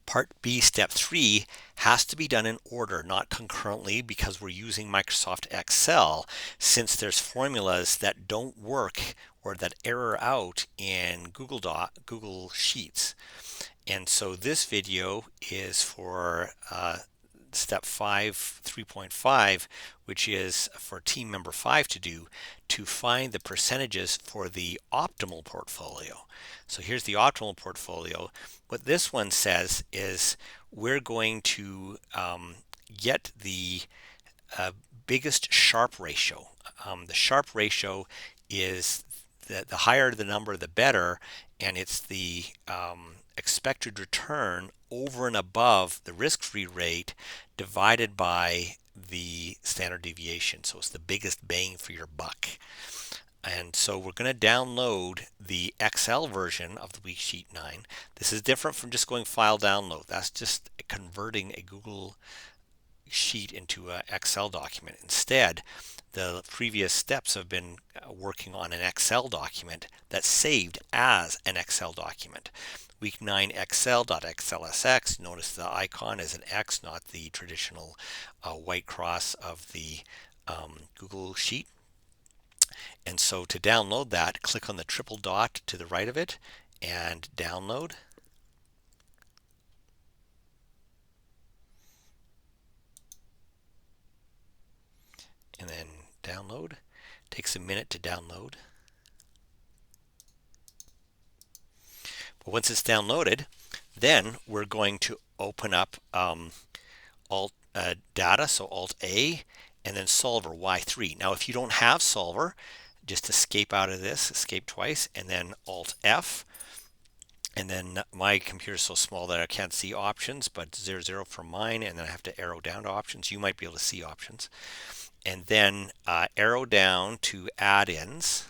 Part B, step 3, has to be done in order, not concurrently, because we're using Microsoft Excel, since there's formulas that don't work or that error out in Google Sheets. And so this video is for step 5, 3.5, which is for team member 5 to do, to find the percentages for the optimal portfolio. So here's the optimal portfolio. What this one says is we're going to get the biggest Sharpe ratio. The Sharpe ratio is the higher the number, the better, and it's the expected return over and above the risk-free rate divided by the standard deviation. So it's the biggest bang for your buck. And so we're going to download the Excel version of the Weeksheet 9. This is different from just going file download. That's just converting a Google Sheet into an Excel document. Instead, the previous steps have been working on an Excel document that's saved as an Excel document. Week 9 Excel.xlsx. Notice the icon is an X, not the traditional white cross of the Google Sheet. And so to download that, click on the triple dot to the right of it and download. And then download. Takes a minute to download. But once it's downloaded, then we're going to open up Alt Data, so Alt A, and then Solver Y3. Now, if you don't have Solver, just escape out of this, escape twice, and then Alt F. And then my computer's so small that I can't see options, but 00 for mine, and then I have to arrow down to options. You might be able to see options. And then arrow down to add-ins,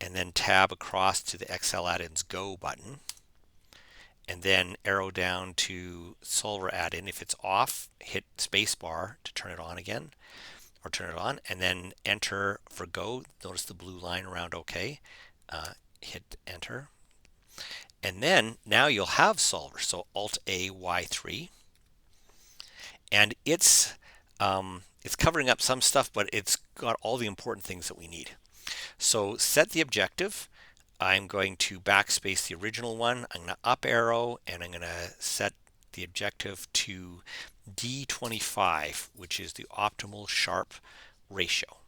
and then tab across to the Excel add-ins Go button, and then arrow down to Solver add-in. If it's off, hit spacebar to turn it on again, or turn it on, and then enter for Go. Notice the blue line around OK. Hit enter. And then now you'll have Solver. So Alt A Y3, and it's covering up some stuff, but it's got all the important things that we need. So set the objective. I'm going to backspace the original one. I'm going to up arrow, and I'm going to set the objective to D25, which is the optimal Sharpe ratio.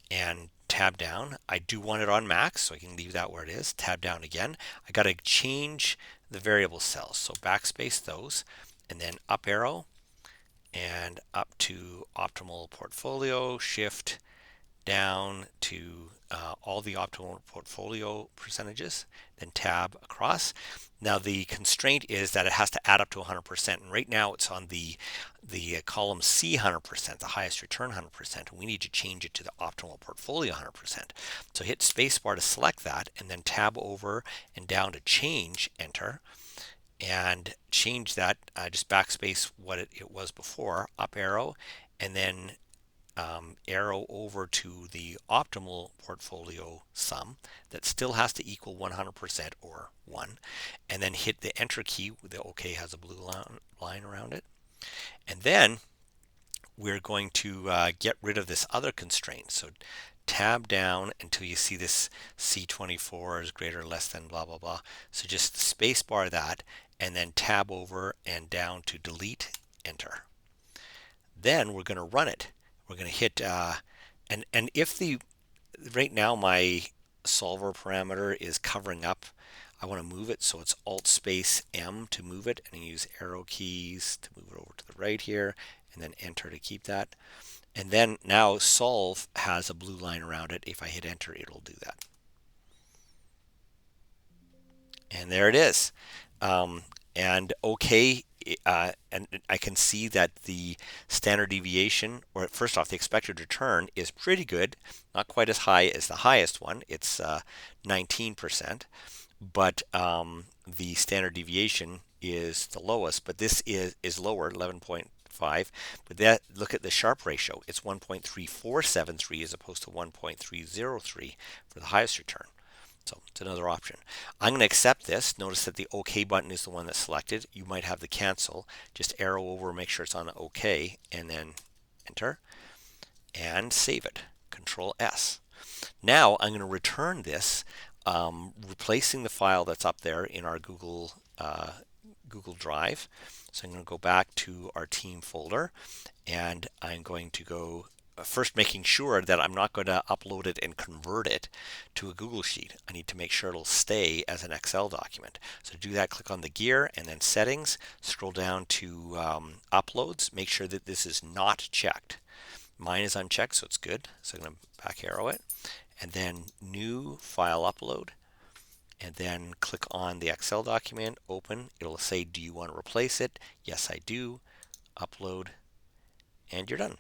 And tab down. I do want it on max, so I can leave that where it is. Tab down again. I got to change the variable cells, so backspace those, and then up arrow and up to optimal portfolio, shift down to all the optimal portfolio percentages, then tab across. Now the constraint is that it has to add up to 100%, and right now it's on the column C 100%, the highest return 100%. We need to change it to the optimal portfolio 100%. So hit spacebar to select that, and then tab over and down to change, enter, and change that. Just backspace what it was before, up arrow, and then arrow over to the optimal portfolio sum that still has to equal 100% or 1, and then hit the enter key. The OK has a blue line around it, and then we're going to get rid of this other constraint. So tab down until you see this C24 is greater or less than blah blah blah. So just space bar that, and then tab over and down to delete, enter. Then we're going to run it. We're going to hit and if right now my solver parameter is covering up, I want to move it, so it's Alt space M to move it, and use arrow keys to move it over to the right here, and then enter to keep that. And then now solve has a blue line around it. If I hit enter, it'll do that. And there it is. And OK. And I can see that the standard deviation, or first off, the expected return is pretty good. Not quite as high as the highest one. It's 19%, but the standard deviation is the lowest. But this is lower, 11.5. But look at the Sharpe ratio. It's 1.3473 as opposed to 1.303 for the highest return. So it's another option. I'm going to accept this. Notice that the OK button is the one that's selected. You might have the cancel. Just arrow over, make sure it's on OK, and then enter and save it. Control S. Now I'm going to return this, replacing the file that's up there in our Google Drive. So I'm going to go back to our team folder, and I'm going to go first making sure that I'm not going to upload it and convert it to a Google Sheet. I need to make sure it'll stay as an Excel document. So to do that, click on the gear and then settings, scroll down to uploads, make sure that this is not checked. Mine is unchecked, so it's good. So I'm going to back arrow it, and then new file upload, and then click on the Excel document, open. It'll say, do you want to replace it? Yes, I do. Upload, and you're done.